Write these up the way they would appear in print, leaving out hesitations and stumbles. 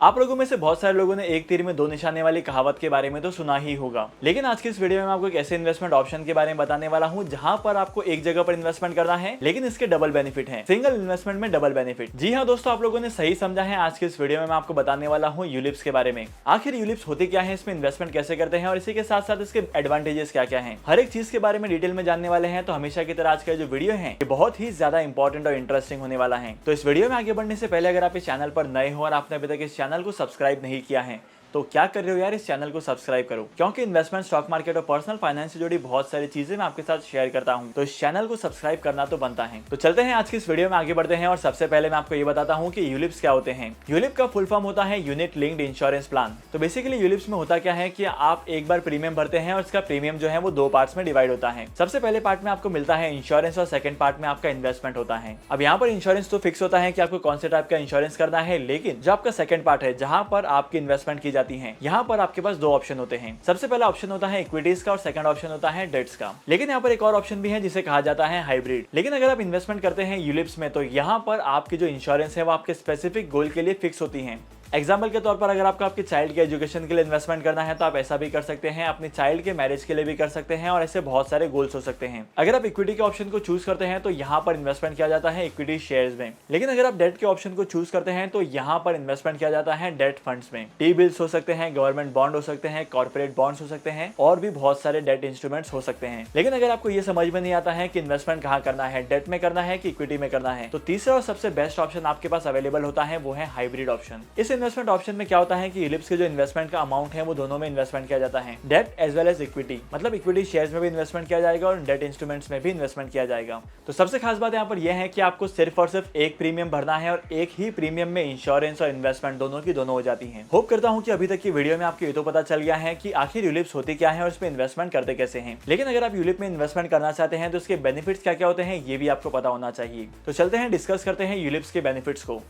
आप लोगों में से बहुत सारे लोगों ने एक तीर में दो निशाने वाली कहावत के बारे में तो सुना ही होगा, लेकिन आज की इस वीडियो में मैं आपको एक ऐसे इन्वेस्टमेंट ऑप्शन के बारे में बताने वाला हूं जहां पर आपको एक जगह पर इन्वेस्टमेंट करना है, लेकिन इसके डबल बेनिफिट हैं। सिंगल इन्वेस्टमेंट में डबल बेनिफिट। जी हां दोस्तों, आप लोगों ने सही समझा है। आज की इस वीडियो में मैं आपको बताने वाला हूं यूलिप्स के बारे में। आखिर यूलिप्स होती क्या है, इसमें इन्वेस्टमेंट कैसे करते हैं और इसी के साथ साथ इसके एडवांटेजेस क्या क्या हैं, हर एक चीज के बारे में डिटेल में जानने वाले हैं। तो हमेशा की तरह आज का जो वीडियो है ये बहुत ही ज्यादा इंपॉर्टेंट और इंटरेस्टिंग होने वाला है। तो इस वीडियो में आगे बढ़ने से पहले अगर आप इस चैनल पर नए हो और आपने अभी तक इस चैनल को सब्सक्राइब नहीं किया है तो क्या कर रहे हो यार, इस चैनल को सब्सक्राइब करो, क्योंकि इन्वेस्टमेंट, स्टॉक मार्केट और पर्सनल फाइनेंस से जुड़ी बहुत सारी चीजें मैं आपके साथ शेयर करता हूं, तो इस चैनल को सब्सक्राइब करना तो बनता है। तो चलते हैं आज की इस वीडियो में आगे बढ़ते हैं और सबसे पहले मैं आपको ये बताता हूं कि यूलिप्स क्या होते हैं। यूलिप का फुल फॉर्म होता है यूनिट लिंक्ड इंश्योरेंस प्लान। तो बेसिकली यूलिप्स में होता क्या है कि आप एक बार प्रीमियम भरते हैं और इसका प्रीमियम जो है वो दो पार्ट्स में डिवाइड होता है। सबसे पहले पार्ट में आपको मिलता है इंश्योरेंस और सेकंड पार्ट में आपका इन्वेस्टमेंट होता है। अब यहाँ पर इंश्योरेंस तो फिक्स होता है कि आपको कौन से टाइप का इंश्योरेंस करना है, लेकिन जो आपका सेकंड पार्ट है जहां पर आपकी इन्वेस्टमेंट की जाती है, यहाँ पर आपके पास दो ऑप्शन होते हैं। सबसे पहला ऑप्शन होता है इक्विटीज का और सेकंड ऑप्शन होता है डेट्स का। लेकिन यहाँ पर एक और ऑप्शन भी है जिसे कहा जाता है हाइब्रिड। लेकिन अगर आप इन्वेस्टमेंट करते हैं यूलिप्स में तो यहाँ पर आपकी जो इंश्योरेंस है वो आपके स्पेसिफिक गोल के लिए फिक्स होती है। एग्जाम्पल के तौर पर अगर आपको आपके चाइल्ड के एजुकेशन के लिए इन्वेस्टमेंट करना है तो आप ऐसा भी कर सकते हैं, अपने चाइल्ड के मैरिज के लिए भी कर सकते हैं और ऐसे बहुत सारे गोल्स हो सकते हैं। अगर आप इक्विटी के ऑप्शन को चूज करते हैं तो यहाँ पर इन्वेस्टमेंट किया जाता है इक्विटी शेयर्स में। लेकिन अगर आप डेट के ऑप्शन को चूज करते हैं तो यहाँ पर इन्वेस्टमेंट किया जाता है डेट फंड्स में। टी बिल्स हो सकते हैं, गवर्नमेंट बॉन्ड हो सकते हैं, कॉर्पोरेट बॉन्ड्स हो सकते हैं और भी बहुत सारे डेट इंस्ट्रूमेंट्स हो सकते हैं। लेकिन अगर आपको ये समझ में नहीं आता है कि इन्वेस्टमेंट कहाँ करना है, डेट में करना है कि इक्विटी में करना है, तो तीसरा और सबसे बेस्ट ऑप्शन आपके पास अवेलेबल होता है, वो है हाइब्रिड ऑप्शन। इस इन्वेस्टमेंट ऑप्शन में क्या होता है कि यूलिप्स के जो इन्वेस्टमेंट का अमाउंट है वो दोनों में इन्वेस्टमेंट किया जाता है, debt as well as equity. मतलब इक्विटी शेयर्स में भी इन्वेस्टमेंट किया जाएगा और डेट इंस्ट्रूमेंट्स में भी इन्वेस्टमेंट किया जाएगा। तो सबसे खास बात यहाँ पर यह है कि आपको सिर्फ और सिर्फ एक प्रीमियम भरना है और एक ही प्रीमियम में इंश्योरेंस और इन्वेस्टमेंट दोनों की दोनों हो जाती है। होप करता हूँ कि अभी तक की वीडियो में आपको ये तो पता चल गया है कि आखिर यूलिप्स होती क्या है और इसमें इन्वेस्टमेंट करते कैसे हैं। लेकिन अगर आप यूलिप में इन्वेस्टमेंट करना चाहते हैं तो इसके बेनिफिट्स क्या क्या होते हैं ये भी आपको पता होना चाहिए। तो चलते हैं डिस्कस करते हैं यूलिप्स के बेनिफिट्स को।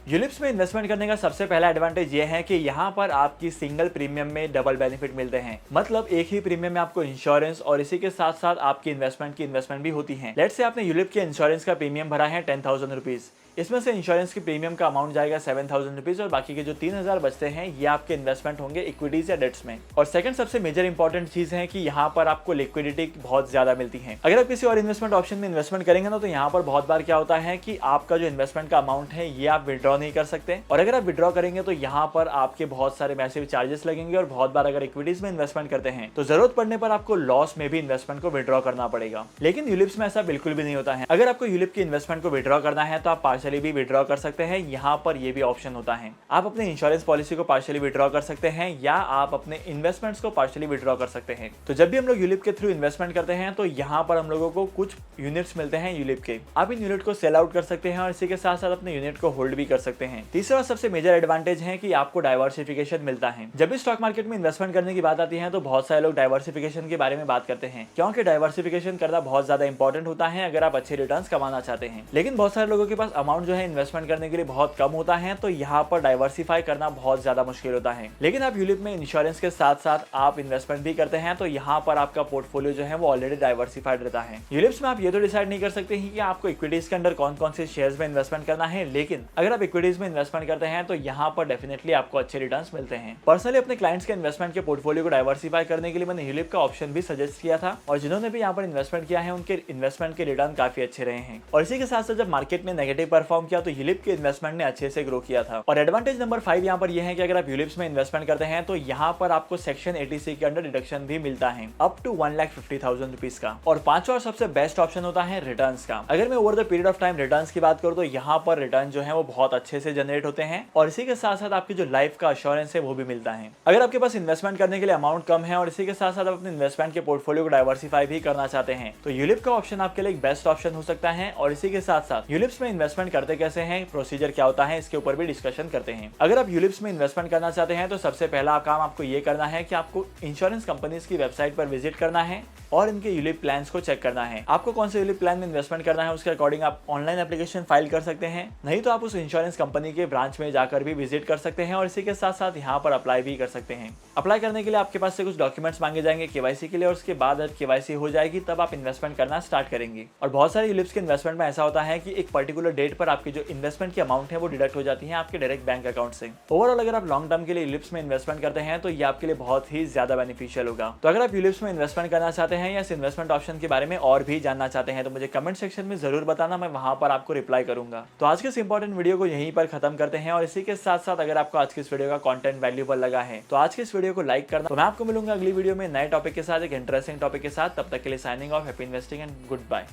यूलिप्स में इन्वेस्टमेंट करने का सबसे पहला एडवांटेज ये है कि यहाँ पर आपकी सिंगल प्रीमियम में डबल बेनिफिट मिलते हैं। मतलब एक ही प्रीमियम में आपको इंश्योरेंस और इसी के साथ साथ आपकी इन्वेस्टमेंट भी होती है। लेट्स से आपने यूलिप के इंश्योरेंस का प्रीमियम भरा है 10,000 रुपीज। इसमें से इंश्योरेंस की प्रीमियम का अमाउंट जाएगा 7,000 रुपीज और बाकी के जो 3,000 बचते हैं ये आपके इन्वेस्टमेंट होंगे इक्विटीज या डेट्स में। और सेकंड सबसे मेजर इंपॉर्टेंट चीज है कि यहाँ पर आपको लिक्विडिटी बहुत ज्यादा मिलती है। अगर आप किसी और इन्वेस्टमेंट ऑप्शन में इन्वेस्टमेंट करेंगे ना तो यहाँ पर बहुत बार क्या होता है कि आपका जो इन्वेस्टमेंट का अमाउंट है ये आप विड्रॉ नहीं कर सकते, और अगर आप विड्रॉ करेंगे तो यहाँ पर आपके बहुत सारे मैसिव चार्जेस लगेंगे। और बहुत बार अगर इक्विटीज में इन्वेस्टमेंट करते हैं तो जरूरत पड़ने पर आपको लॉस में भी इन्वेस्टमेंट को विड्रॉ करना पड़ेगा। लेकिन यूलिप्स में ऐसा बिल्कुल भी नहीं होता है। अगर आपको यूलिप की इन्वेस्टमेंट को विड्रॉ करना है तो आप पार्शियली भी विड्रॉ कर सकते हैं। यहाँ पर ये भी ऑप्शन होता है, आप अपने इंश्योरेंस पॉलिसी को पार्शियली विड्रॉ कर सकते हैं या आप अपने इन्वेस्टमेंट्स को पार्शियली विड्रॉ कर सकते हैं। तो जब भी हम लोग यूलिप के थ्रू इन्वेस्टमेंट करते हैं तो यहाँ पर हम लोगों को कुछ यूनिट्स मिलते हैं यूलिप के। आप इन यूनिट को सेल आउट कर सकते हैं और इसी के साथ साथ अपने यूनिट को होल्ड भी कर सकते हैं। तीसरा सबसे मेजर एडवांटेज है कि आपको डाइवर्सिफिकेशन मिलता है। जब भी स्टॉक मार्केट में इन्वेस्टमेंट करने की बात आती है तो बहुत सारे लोग डाइवर्सिफिकेशन के बारे में बात करते हैं, क्योंकि डाइवर्सिफिकेशन करना बहुत ज्यादा इंपॉर्टेंट होता है अगर आप अच्छे रिटर्न्स कमाना चाहते हैं। लेकिन बहुत सारे लोगों के पास अमाउंट जो है इन्वेस्टमेंट करने के लिए बहुत कम होता है, तो यहाँ पर डाइवर्सिफाई करना बहुत ज्यादा मुश्किल होता है। लेकिन आप यूलिप में इंश्योरेंस के साथ साथ आप इन्वेस्टमेंट भी करते हैं तो यहाँ पर आपका पोर्टफोलियो जो है वो ऑलरेडी डाइवर्सिफाइड रहता है। यूलिप्स में आप ये तो डिसाइड नहीं कर सकते कि आपको इक्विटीज के अंदर कौन कौन से शेयर्स में इन्वेस्टमेंट करना है, लेकिन अगर आप इक्विटीज में इन्वेस्टमेंट करते हैं तो यहाँ पर डेफिनेटली आपको अच्छे रिटर्न्स मिलते हैं। पर्सनली अपने क्लाइंट्स के इन्वेस्टमेंट के पोर्टफोलियो को डाइवर्सिफाई करने के लिए मैंने यूलिप का ऑप्शन भी सजेस्ट किया था और जिन्होंने भी यहाँ पर इन्वेस्टमेंट किया है उनके इन्वेस्टमेंट के रिटर्न काफी अच्छे रहे हैं। और इसी के साथ साथ जब मार्केट में नेगेटिव परफॉर्म किया तो यूलिप के इन्वेस्टमेंट ने अच्छे से ग्रो किया था। और एडवांटेज नंबर 5 यहाँ पर यह है कि अगर आप यूलिप्स में इन्वेस्टमेंट करते हैं तो यहाँ पर आपको सेक्शन 80C के अंडर डिडक्शन भी मिलता है अप टू 1,50,000 रुपीज का। और पांचवा और सबसे बेस्ट ऑप्शन होता है रिटर्न्स का। अगर मैं over the period of time returns की बात करूँ तो यहाँ पर रिटर्न जो है वो बहुत अच्छे से जनरेट होते हैं और इसी के साथ साथ आपकी जो लाइफ का अश्योरेंस है वो भी मिलता है। अगर आपके पास इन्वेस्टमेंट करने के लिए अमाउंट कम है और इसी के साथ साथ आप अपने इन्वेस्टमेंट के पोर्टफोलियो को डाइवर्सिफाई भी करना चाहते हैं तो यूलिप का ऑप्शन आपके लिए एक बेस्ट ऑप्शन हो सकता है। और इसी के साथ साथ यूलिप्स में इन्वेस्टमेंट करते कैसे हैं, प्रोसीजर क्या होता है, इसके ऊपर भी डिस्कशन करते हैं। अगर आप यूलिप्स में इन्वेस्टमेंट करना चाहते हैं तो सबसे पहला काम आपको ये करना है कि आपको इंश्योरेंस कंपनीज की वेबसाइट पर विजिट करना है और इनके यूलिप प्लान्स को चेक करना है। आपको कौन से यूलिप प्लान में इन्वेस्टमेंट करना है उसके अकॉर्डिंग आप ऑनलाइन एप्लीकेशन फाइल कर सकते हैं, नहीं तो आप उस इंश्योरेंस कंपनी के ब्रांच में जाकर भी विजिट कर सकते हैं और इसी के साथ साथ यहाँ पर अप्लाई भी कर सकते हैं। अप्लाई करने के लिए आपके पास से कुछ डॉक्यूमेंट्स मांगे जाएंगे केवाईसी के लिए और उसके बाद केवाईसी हो जाएगी तब आप इन्वेस्टमेंट करना स्टार्ट करेंगे। और बहुत सारे यूलिप्स के इन्वेस्टमेंट में ऐसा होता है कि एक पर्टिकुलर डेट पर आपकी जो इन्वेस्टमेंट की अमाउंट है वो डिडक्ट हो जाती है आपके डायरेक्ट बैंक अकाउंट से। ओवरऑल अगर आप लॉन्ग टर्म के लिए यूलिप्स में इन्वेस्टमेंट करते हैं तो ये आपके लिए बहुत ही ज्यादा बेनिफिशियल होगा। तो अगर आप यूलिप्स में इन्वेस्टमेंट करना चाहते हैं या इस इन्वेस्टमेंट ऑप्शन के बारे में और भी जानना चाहते हैं तो मुझे कमेंट सेक्शन में जरूर बताना, मैं वहां पर आपको रिप्लाई करूंगा। तो आज के इस इंपॉर्टेंट वीडियो को यहीं पर खत्म करते हैं और इसी के साथ साथ अगर आपको आज के इस वीडियो का कंटेंट वैल्यूएबल लगा है तो आज के इस वीडियो को लाइक करना। तो मैं आपको मिलूंगा अगली वीडियो में नए टॉपिक के साथ, एक इंटरेस्टिंग टॉपिक के साथ। तब तक के लिए signing off, happy investing and good bye.